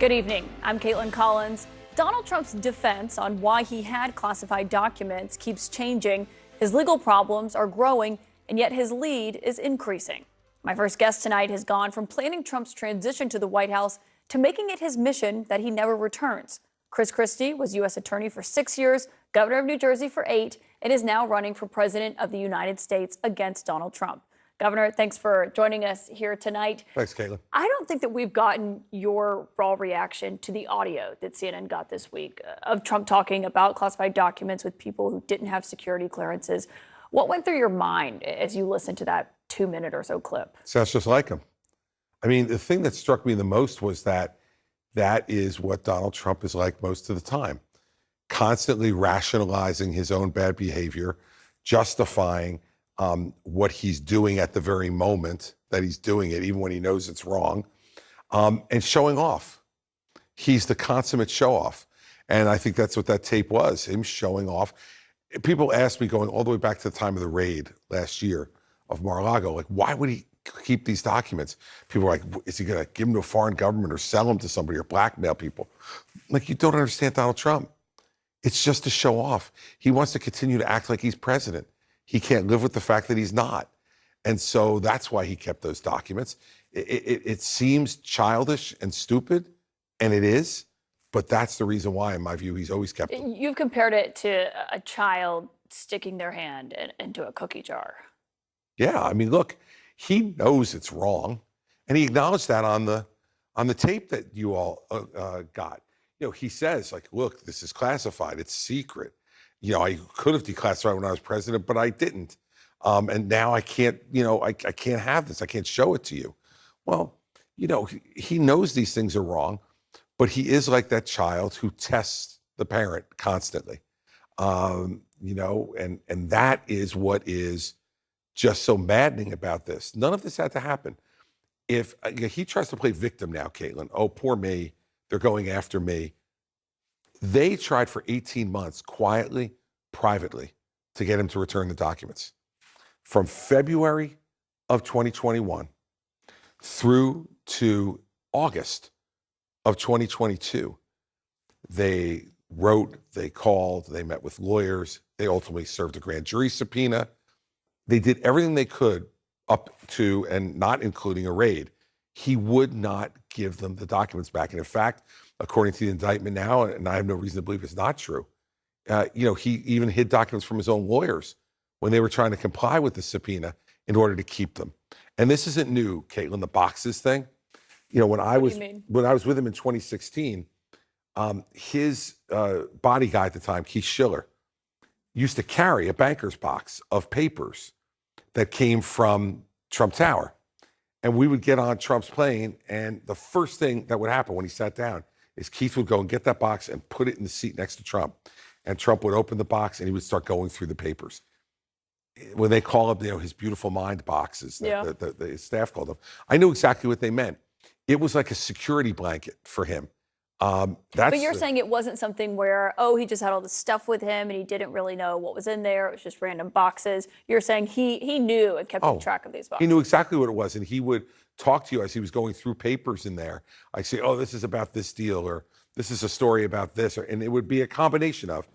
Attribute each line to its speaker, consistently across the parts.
Speaker 1: Good evening. I'm Caitlin Collins. Donald Trump's defense on why he had classified documents keeps changing. His legal problems are growing, and yet his lead is increasing. My first guest tonight has gone from planning Trump's transition to the White House to making it his mission that he never returns. Christie was U.S. Attorney for 6 years, Governor of New Jersey for 8, and is now running for President of the United States against Donald Trump. Governor, thanks for joining us here tonight.
Speaker 2: Thanks, Caitlin.
Speaker 1: I don't think that we've gotten your raw reaction to the audio that CNN got this week of Trump talking about classified documents with people who didn't have security clearances. What went through your mind as you listened to that 2-minute or so clip?
Speaker 2: Sounds just like him. I mean, the thing that struck me the most was that is what Donald Trump is like most of the time, constantly rationalizing his own bad behavior, justifying what he's doing at the very moment that he's doing it, even when he knows it's wrong, and showing off. He's the consummate show-off. And I think that's what that tape was, him showing off. People asked me, going all the way back to the time of the raid last year of Mar-a-Lago, like, why would he keep these documents? People were like, is he going to give them to a foreign government or sell them to somebody or blackmail people? Like, you don't understand Donald Trump. It's just to show off. He wants to continue to act like he's president. He can't live with the fact that he's not. And so that's why he kept those documents. It seems childish and stupid, and it is, but that's the reason why, in my view, he's always kept them.
Speaker 1: You've compared it to a child sticking their hand into a cookie jar.
Speaker 2: Yeah, I mean, look, he knows it's wrong, and he acknowledged that on the tape that you all got. You know, he says, like, look, this is classified, it's secret. You know, I could have declassified when I was president, but I didn't. And now I can't, I can't have this. I can't show it to you. Well, he knows these things are wrong, but he is like that child who tests the parent constantly. And that is what is just so maddening about this. None of this had to happen. If he tries to play victim now, Caitlin, oh, poor me, they're going after me. They tried for 18 months, quietly, privately, to get him to return the documents. From February of 2021 through to August of 2022, they wrote, they called, they met with lawyers, they ultimately served a grand jury subpoena. They did everything they could up to and not including a raid. He would not give them the documents back. And in fact, according to the indictment now, and I have no reason to believe it's not true, he even hid documents from his own lawyers when they were trying to comply with the subpoena in order to keep them. And this isn't new, Caitlin, the boxes thing. When I was with him in 2016, his body guy at the time, Keith Schiller, used to carry a banker's box of papers that came from Trump Tower. And we would get on Trump's plane, and the first thing that would happen when he sat down is Keith would go and get that box and put it in the seat next to Trump. And Trump would open the box, and he would start going through the papers. When they call them, his beautiful mind boxes, the staff called them, I knew exactly what they meant. It was like a security blanket for him.
Speaker 1: But you're saying it wasn't something where, he just had all this stuff with him and he didn't really know what was in there. It was just random boxes. You're saying he knew and kept track of these boxes.
Speaker 2: He knew exactly what it was. And he would talk to you as he was going through papers in there. I'd say, this is about this deal, or this is a story about this. And it would be a combination of,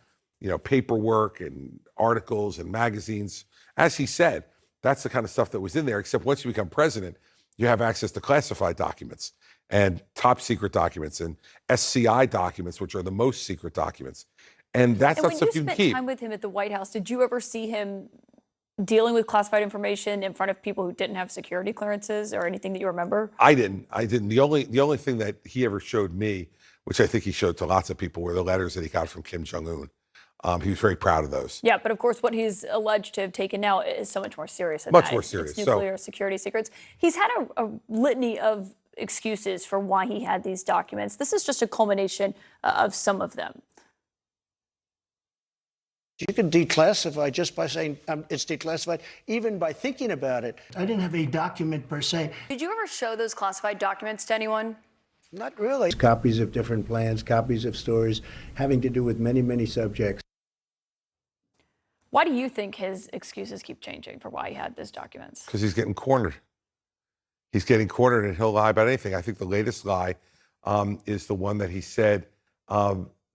Speaker 2: paperwork and articles and magazines. As he said, that's the kind of stuff that was in there, except once you become president, you have access to classified documents and top secret documents and SCI documents, which are the most secret documents. And that's not stuff you can keep.
Speaker 1: When you spent time with him at the White House, did you ever see him dealing with classified information in front of people who didn't have security clearances or anything that you remember?
Speaker 2: I didn't. The only thing that he ever showed me, which I think he showed to lots of people, were the letters that he got from Kim Jong-un. He was very proud of those.
Speaker 1: Yeah, but of course, what he's alleged to have taken now is so much more serious than
Speaker 2: much more serious.
Speaker 1: It's nuclear security secrets. He's had a litany of excuses for why he had these documents. This is just a culmination of some of them.
Speaker 3: You can declassify just by saying it's declassified, even by thinking about it. I didn't have a document per se.
Speaker 1: Did you ever show those classified documents to anyone?
Speaker 3: Not really. Copies of different plans, copies of stories having to do with many, many subjects.
Speaker 1: Why do you think his excuses keep changing for why he had those documents?
Speaker 2: Because he's getting cornered. He's getting cornered, and he'll lie about anything. I think the latest lie is the one that he said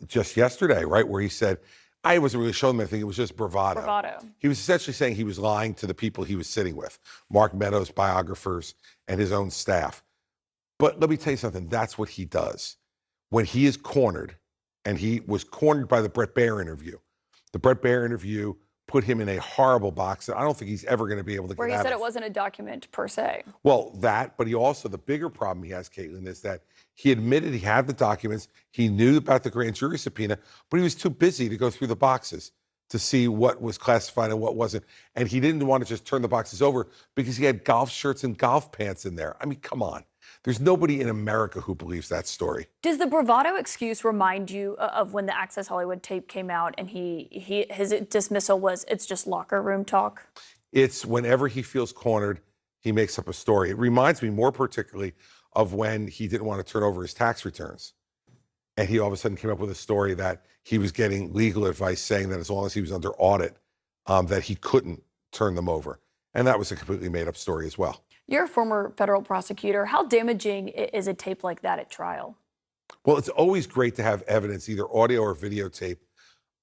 Speaker 2: just yesterday, right? Where he said, I wasn't really showing them anything. It was just bravado.
Speaker 1: Bravado.
Speaker 2: He was essentially saying he was lying to the people he was sitting with, Mark Meadows, biographers, and his own staff. But let me tell you something. That's what he does. When he is cornered, and he was cornered by the Bret Baier interview. The Bret Baier interview put him in a horrible box that I don't think he's ever going to be able to get out of.
Speaker 1: Where he said it wasn't a document per se.
Speaker 2: Well, that, but he also, the bigger problem he has, Caitlin, is that he admitted he had the documents. He knew about the grand jury subpoena, but he was too busy to go through the boxes to see what was classified and what wasn't. And he didn't want to just turn the boxes over because he had golf shirts and golf pants in there. I mean, come on. There's nobody in America who believes that story.
Speaker 1: Does the bravado excuse remind you of when the Access Hollywood tape came out and his dismissal was, it's just locker room talk?
Speaker 2: It's whenever he feels cornered, he makes up a story. It reminds me more particularly of when he didn't want to turn over his tax returns. And he all of a sudden came up with a story that he was getting legal advice saying that as long as he was under audit, that he couldn't turn them over. And that was a completely made up story as well.
Speaker 1: You're a former federal prosecutor. How damaging is a tape like that at trial?
Speaker 2: Well, it's always great to have evidence, either audio or videotape,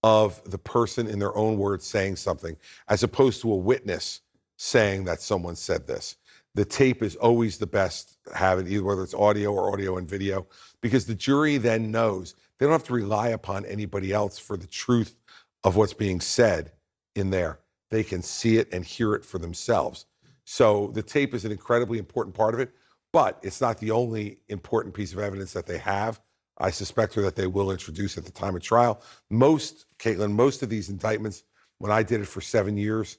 Speaker 2: of the person in their own words saying something, as opposed to a witness saying that someone said this. The tape is always the best to have it, either whether it's audio or audio and video, because the jury then knows they don't have to rely upon anybody else for the truth of what's being said in there. They can see it and hear it for themselves. So the tape is an incredibly important part of it, but it's not the only important piece of evidence that they have. I suspect that they will introduce at the time of trial. Caitlin, most of these indictments, when I did it for 7 years,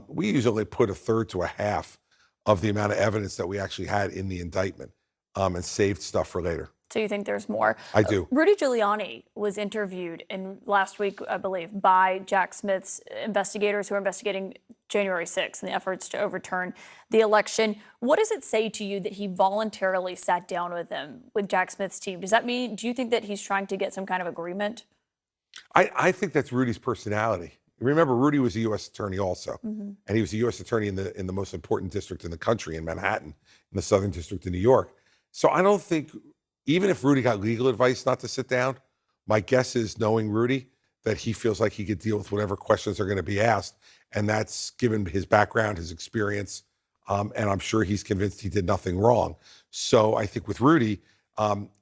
Speaker 2: we usually put a third to a half of the amount of evidence that we actually had in the indictment and saved stuff for later.
Speaker 1: So you think there's more?
Speaker 2: I do.
Speaker 1: Rudy Giuliani was interviewed last week, I believe, by Jack Smith's investigators who are investigating January 6th and the efforts to overturn the election. What does it say to you that he voluntarily sat down with them, with Jack Smith's team? Does that mean, do you think that he's trying to get some kind of agreement?
Speaker 2: I think that's Rudy's personality. Remember, Rudy was a U.S. attorney also, and he was a U.S. attorney in the most important district in the country, in Manhattan, in the Southern District of New York. So I don't think, even if Rudy got legal advice not to sit down, my guess is, knowing Rudy, that he feels like he could deal with whatever questions are going to be asked. And that's given his background, his experience, and I'm sure he's convinced he did nothing wrong. So I think with Rudy,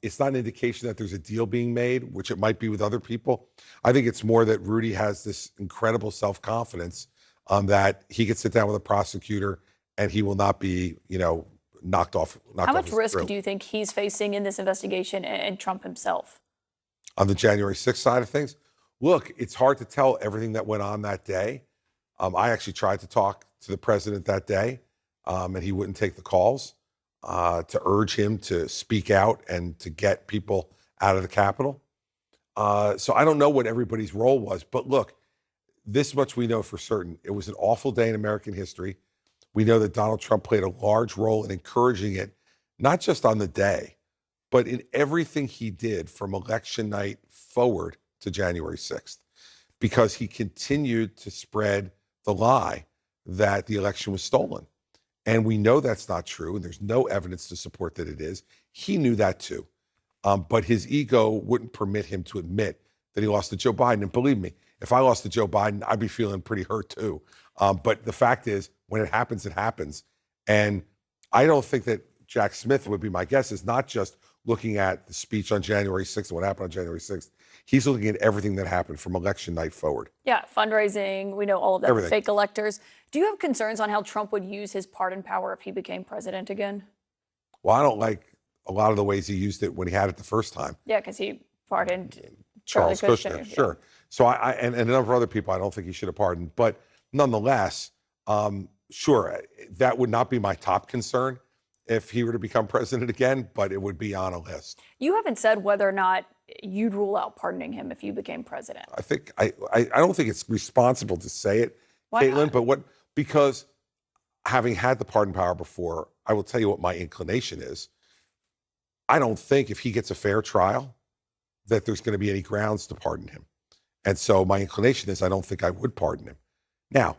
Speaker 2: it's not an indication that there's a deal being made, which it might be with other people. I think it's more that Rudy has this incredible self-confidence that he could sit down with a prosecutor and he will not be, knocked off.
Speaker 1: How much risk do you think he's facing in this investigation and Trump himself?
Speaker 2: On the January 6th side of things? Look, it's hard to tell everything that went on that day. I actually tried to talk to the president that day, and he wouldn't take the calls to urge him to speak out and to get people out of the Capitol. So I don't know what everybody's role was, but look, this much we know for certain. It was an awful day in American history. We know that Donald Trump played a large role in encouraging it, not just on the day, but in everything he did from election night forward to January 6th, because he continued to spread the lie that the election was stolen. And we know that's not true, and there's no evidence to support that it is. He knew that too. But his ego wouldn't permit him to admit that he lost to Joe Biden. And believe me, if I lost to Joe Biden, I'd be feeling pretty hurt too. But the fact is, when it happens, it happens. And I don't think that Jack Smith, would be my guess, is not just looking at the speech on January 6th and what happened on January 6th. He's looking at everything that happened from election night forward.
Speaker 1: Yeah, fundraising, we know all of that,
Speaker 2: Everything.
Speaker 1: Fake electors. Do you have concerns on how Trump would use his pardon power if he became president again?
Speaker 2: Well, I don't like a lot of the ways he used it when he had it the first time.
Speaker 1: Yeah, because he pardoned
Speaker 2: Charles
Speaker 1: Charlie
Speaker 2: Kushner,
Speaker 1: Yeah.
Speaker 2: sure. So and a number of other people I don't think he should have pardoned. But nonetheless, sure, that would not be my top concern if he were to become president again, but it would be on a list.
Speaker 1: You haven't said whether or not you'd rule out pardoning him if you became president.
Speaker 2: I think I don't think it's responsible to say it,
Speaker 1: Why
Speaker 2: Caitlin,
Speaker 1: not?
Speaker 2: but because having had the pardon power before, I will tell you what my inclination is. I don't think if he gets a fair trial that there's going to be any grounds to pardon him. And so my inclination is I don't think I would pardon him. Now,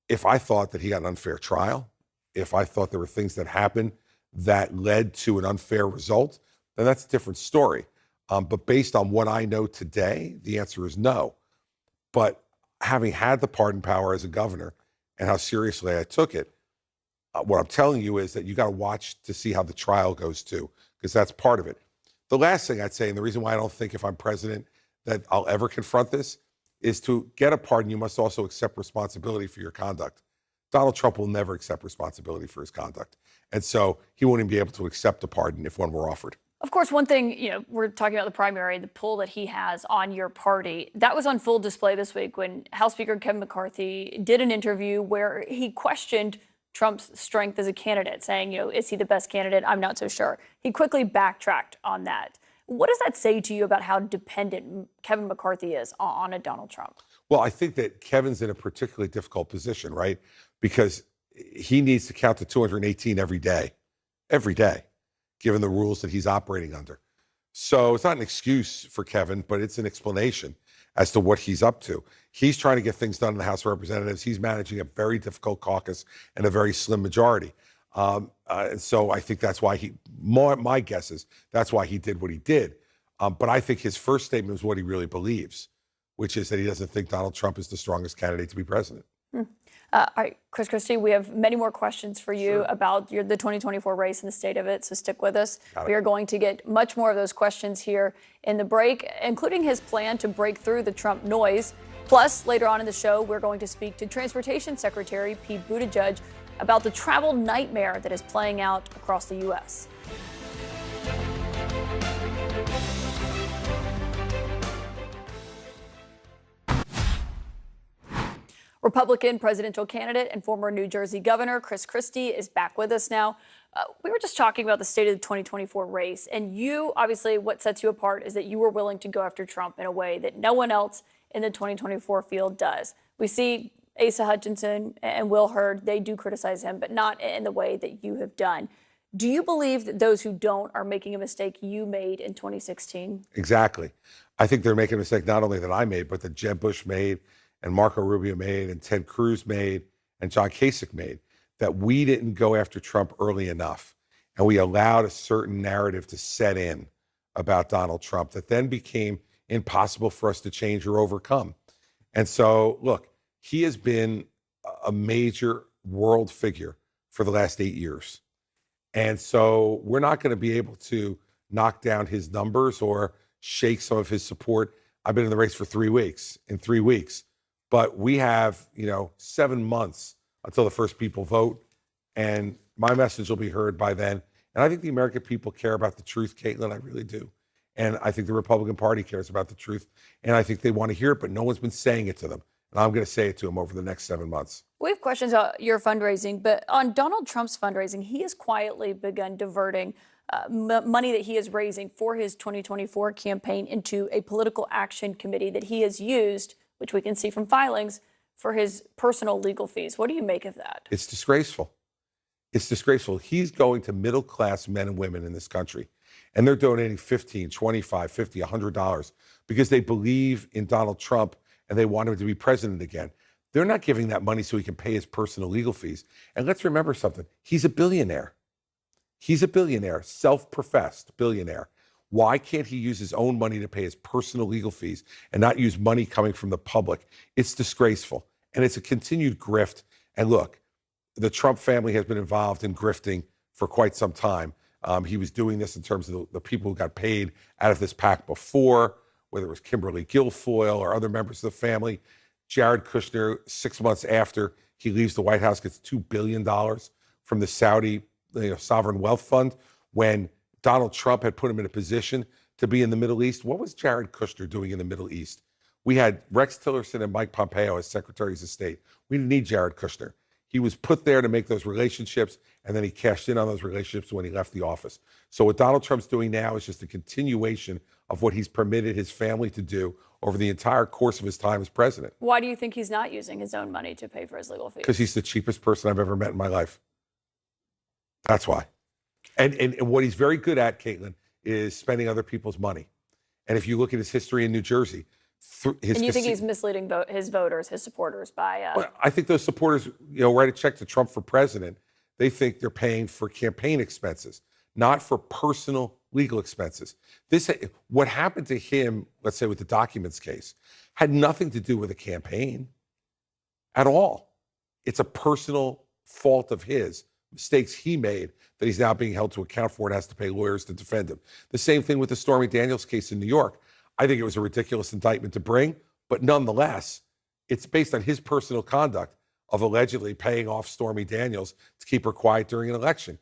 Speaker 2: if I thought that he got an unfair trial, if I thought there were things that happened that led to an unfair result, then that's a different story. But based on what I know today, the answer is no. But having had the pardon power as a governor and how seriously I took it, what I'm telling you is that you got to watch to see how the trial goes too, because that's part of it. The last thing I'd say, and the reason why I don't think if I'm president that I'll ever confront this, is to get a pardon, you must also accept responsibility for your conduct. Donald Trump will never accept responsibility for his conduct. And so he won't even be able to accept a pardon if one were offered.
Speaker 1: Of course, one thing, we're talking about the primary, the pull that he has on your party. That was on full display this week when House Speaker Kevin McCarthy did an interview where he questioned Trump's strength as a candidate, saying, is he the best candidate? I'm not so sure. He quickly backtracked on that. What does that say to you about how dependent Kevin McCarthy is on a Donald Trump?
Speaker 2: Well, I think that Kevin's in a particularly difficult position, right? Because he needs to count to 218 every day, given the rules that he's operating under. So it's not an excuse for Kevin, but it's an explanation as to what he's up to. He's trying to get things done in the House of Representatives. He's managing a very difficult caucus and a very slim majority. And so I think that's why my guess is that's why he did what he did. But I think his first statement is what he really believes, which is that he doesn't think Donald Trump is the strongest candidate to be president.
Speaker 1: All right, Christie, we have many more questions for you about the 2024 race and the state of it, so stick with us. We are going to get much more of those questions here in the break, including his plan to break through the Trump noise. Plus, later on in the show, we're going to speak to Transportation Secretary Pete Buttigieg about the travel nightmare that is playing out across the U.S. Republican presidential candidate and former New Jersey Governor Chris Christie is back with us now. We were just talking about the state of the 2024 race, and you, obviously, what sets you apart is that you were willing to go after Trump in a way that no one else in the 2024 field does. We see Asa Hutchinson and Will Hurd, they do criticize him, but not in the way that you have done. Do you believe that those who don't are making a mistake you made in 2016?
Speaker 2: Exactly. I think they're making a mistake not only that I made, but that Jeb Bush made, and Marco Rubio made, and Ted Cruz made, and John Kasich made, that we didn't go after Trump early enough. And we allowed a certain narrative to set in about Donald Trump that then became impossible for us to change or overcome. And so, look, he has been a major world figure for the last 8 years. And so we're not going to be able to knock down his numbers or shake some of his support. I've been in the race for 3 weeks. In 3 weeks, but we have, 7 months until the first people vote, and my message will be heard by then. And I think the American people care about the truth, Caitlin. I really do. And I think the Republican Party cares about the truth, and I think they want to hear it, but no one's been saying it to them. And I'm going to say it to them over the next 7 months.
Speaker 1: We have questions about your fundraising, but on Donald Trump's fundraising, he has quietly begun diverting money that he is raising for his 2024 campaign into a political action committee that he has used, which we can see from filings, for his personal legal fees. What do you make of that?
Speaker 2: It's disgraceful. It's disgraceful. He's going to middle-class men and women in this country, and they're donating $15, $25, $50, $100 because they believe in Donald Trump and they want him to be president again. They're not giving that money so he can pay his personal legal fees. And let's remember something. He's a billionaire. He's a billionaire, self-professed billionaire. Why can't he use his own money to pay his personal legal fees and not use money coming from the public? It's disgraceful. And it's a continued grift. And look, the Trump family has been involved in grifting for quite some time. He was doing this in terms of the people who got paid out of this PAC before, whether it was Kimberly Guilfoyle or other members of the family. Jared Kushner, 6 months after he leaves the White House, gets $2 billion from the Saudi sovereign wealth fund when Donald Trump had put him in a position to be in the Middle East. What was Jared Kushner doing in the Middle East? We had Rex Tillerson and Mike Pompeo as secretaries of state. We didn't need Jared Kushner. He was put there to make those relationships, and then he cashed in on those relationships when he left the office. So what Donald Trump's doing now is just a continuation of what he's permitted his family to do over the entire course of his time as president.
Speaker 1: Why do you think he's not using his own money to pay for his legal fees?
Speaker 2: Because he's the cheapest person I've ever met in my life. That's why. And what he's very good at, Caitlin, is spending other people's money. And if you look at his history in New Jersey,
Speaker 1: and you think he's misleading his voters, his supporters by...
Speaker 2: Well, I think those supporters, write a check to Trump for president. They think they're paying for campaign expenses. not for personal legal expenses. What happened to him, let's say with the documents case, had nothing to do with a campaign at all. It's a personal fault of his, mistakes he made that he's now being held to account for and has to pay lawyers to defend him. The same thing with the Stormy Daniels case in New York. I think it was a ridiculous indictment to bring, but nonetheless, it's based on his personal conduct of allegedly paying off Stormy Daniels to keep her quiet during an election.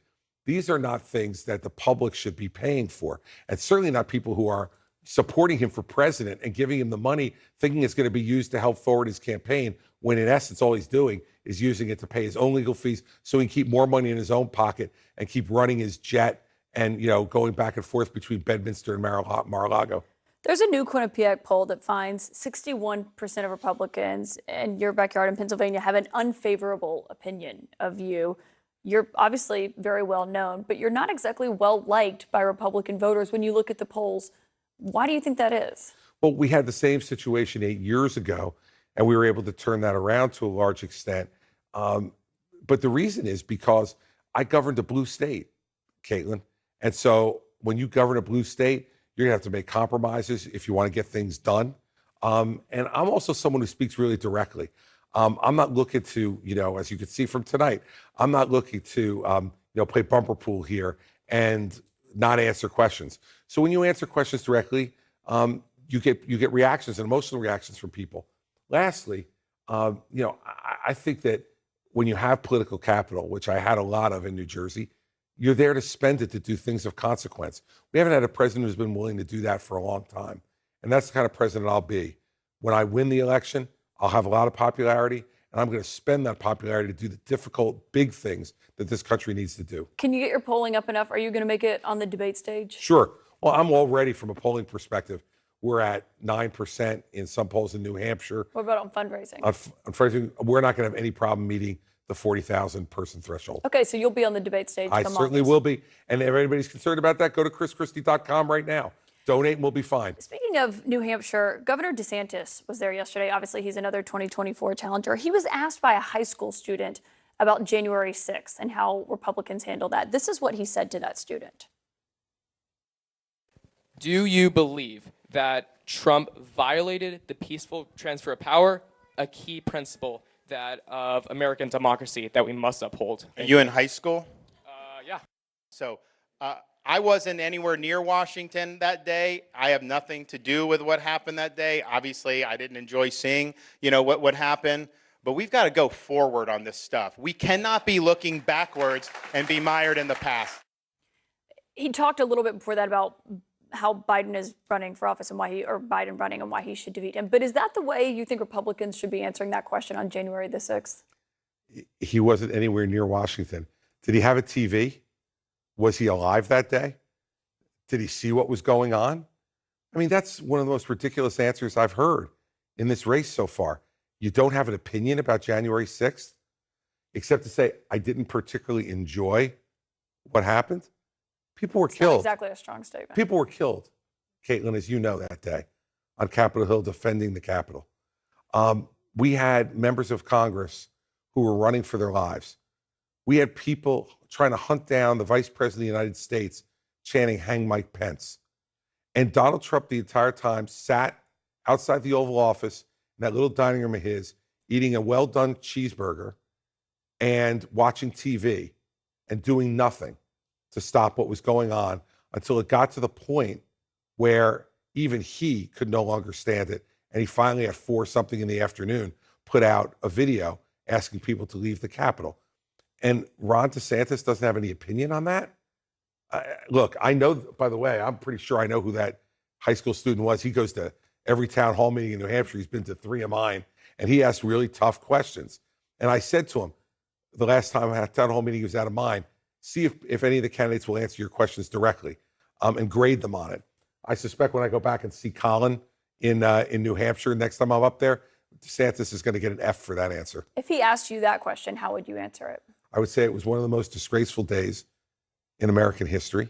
Speaker 2: These are not things that the public should be paying for, and certainly not people who are supporting him for president and giving him the money thinking it's going to be used to help forward his campaign, when in essence all he's doing is using it to pay his own legal fees so he can keep more money in his own pocket and keep running his jet and, going back and forth between Bedminster and Mar-a-Lago.
Speaker 1: There's a new Quinnipiac poll that finds 61% of Republicans in your backyard in Pennsylvania have an unfavorable opinion of you. You're obviously very well known, but you're not exactly well liked by Republican voters when you look at the polls. Why do you think that is?
Speaker 2: Well, we had the same situation 8 years ago, and we were able to turn that around to a large extent. But the reason is because I governed a blue state, Caitlin. And so when you govern a blue state, you're going to have to make compromises if you want to get things done. And I'm also someone who speaks really directly. I'm not looking to, as you can see from tonight, I'm not looking to, play bumper pool here and not answer questions. So when you answer questions directly, you get reactions and emotional reactions from people. Lastly, I think that when you have political capital, which I had a lot of in New Jersey, you're there to spend it to do things of consequence. We haven't had a president who's been willing to do that for a long time. And that's the kind of president I'll be. When I win the election, I'll have a lot of popularity, and I'm going to spend that popularity to do the difficult, big things that this country needs to do.
Speaker 1: Can you get your polling up enough? Are you going to make it on the debate stage?
Speaker 2: Sure. Well, I'm already, from a polling perspective, we're at 9% in some polls in New Hampshire.
Speaker 1: What about on fundraising?
Speaker 2: On fundraising, we're not going to have any problem meeting the 40,000 person threshold.
Speaker 1: Okay, so you'll be on the debate stage.
Speaker 2: I certainly will be. And if anybody's concerned about that, go to chrischristie.com right now. Donate and we'll be fine.
Speaker 1: Speaking of New Hampshire, Governor DeSantis was there yesterday. Obviously, he's another 2024 challenger. He was asked by a high school student about January 6th and how Republicans handle that. This is what he said to that student.
Speaker 4: Do you believe that Trump violated the peaceful transfer of power, a key principle that of American democracy that we must uphold?
Speaker 5: Are you in high school?
Speaker 4: Yeah.
Speaker 5: So I wasn't anywhere near Washington that day. I have nothing to do with what happened that day. Obviously, I didn't enjoy seeing, what happened. But we've got to go forward on this stuff. We cannot be looking backwards and be mired in the past.
Speaker 1: He talked a little bit before that about how Biden is running for office and Biden running and why he should defeat him. But is that the way you think Republicans should be answering that question on January the 6th?
Speaker 2: He wasn't anywhere near Washington. Did he have a TV? Was he alive that day? Did he see what was going on? I mean, that's one of the most ridiculous answers I've heard in this race so far. You don't have an opinion about January 6th, except to say, I didn't particularly enjoy what happened. People were killed.
Speaker 1: Not exactly a strong statement.
Speaker 2: People were killed, Caitlin, as you know, that day on Capitol Hill defending the Capitol. We had members of Congress who were running for their lives. We had people trying to hunt down the Vice President of the United States, chanting, "Hang Mike Pence." And Donald Trump the entire time sat outside the Oval Office in that little dining room of his, eating a well-done cheeseburger and watching TV and doing nothing to stop what was going on until it got to the point where even he could no longer stand it. And he finally, at 4-something in the afternoon, put out a video asking people to leave the Capitol. And Ron DeSantis doesn't have any opinion on that? Look, I know, by the way, I'm pretty sure I know who that high school student was. He goes to every town hall meeting in New Hampshire. He's been to 3 of mine, and he asked really tough questions. And I said to him, the last time I had a town hall meeting, he was out of mine, see if any of the candidates will answer your questions directly and grade them on it. I suspect when I go back and see Colin in New Hampshire next time I'm up there, DeSantis is going to get an F for that answer.
Speaker 1: If he asked you that question, how would you answer it?
Speaker 2: I would say it was one of the most disgraceful days in American history,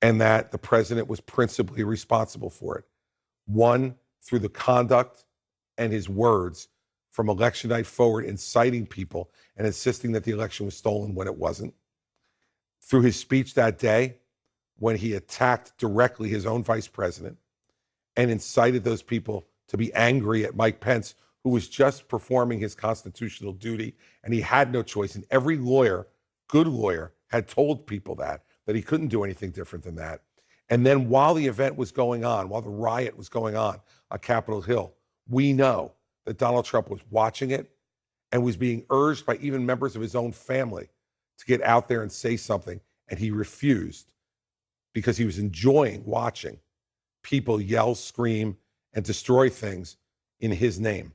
Speaker 2: and that the president was principally responsible for it. One, through the conduct and his words from election night forward, inciting people and insisting that the election was stolen when it wasn't. through his speech that day when he attacked directly his own vice president and incited those people to be angry at Mike Pence, who was just performing his constitutional duty, and he had no choice. And every lawyer, good lawyer, had told people that he couldn't do anything different than that. And then while the event was going on, while the riot was going on Capitol Hill, we know that Donald Trump was watching it and was being urged by even members of his own family to get out there and say something, and he refused because he was enjoying watching people yell, scream, and destroy things in his name.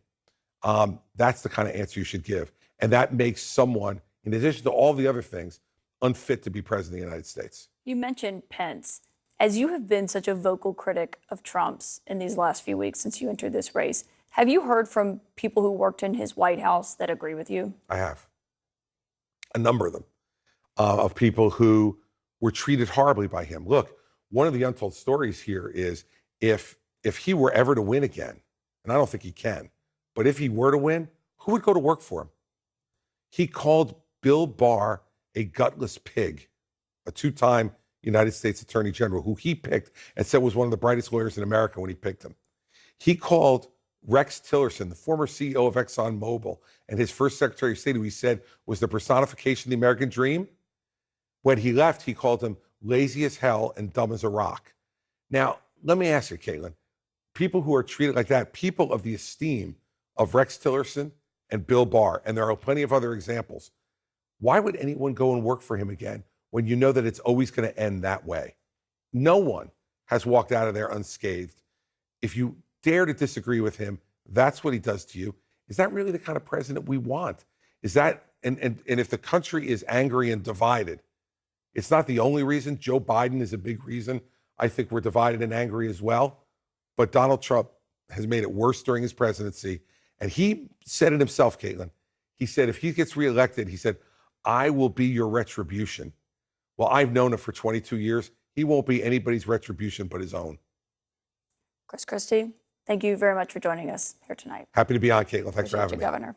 Speaker 2: That's the kind of answer you should give. And that makes someone, in addition to all the other things, unfit to be president of the United States.
Speaker 1: You mentioned Pence. As you have been such a vocal critic of Trump's in these last few weeks since you entered this race, have you heard from people who worked in his White House that agree with you?
Speaker 2: I have. A number of them, of people who were treated horribly by him. Look, one of the untold stories here is if he were ever to win again, and I don't think he can, but if he were to win, who would go to work for him? He called Bill Barr a gutless pig, a two-time United States Attorney General, who he picked and said was one of the brightest lawyers in America when he picked him. He called Rex Tillerson, the former CEO of ExxonMobil, and his first Secretary of State, who he said was the personification of the American dream. When he left, he called him lazy as hell and dumb as a rock. Now, let me ask you, Caitlin, people who are treated like that, people of the esteem of Rex Tillerson and Bill Barr, and there are plenty of other examples, why would anyone go and work for him again when you know that it's always going to end that way? No one has walked out of there unscathed. If you dare to disagree with him, that's what he does to you. Is that really the kind of president we want? Is that, and if the country is angry and divided, it's not the only reason. Joe Biden is a big reason. I think we're divided and angry as well. But Donald Trump has made it worse during his presidency. And he said it himself, Caitlin. He said, if he gets reelected, he said, I will be your retribution. Well, I've known him for 22 years. He won't be anybody's retribution but his own.
Speaker 1: Christie, thank you very much for joining us here tonight.
Speaker 2: Happy to be on, Caitlin. Thanks for having me.
Speaker 1: Governor.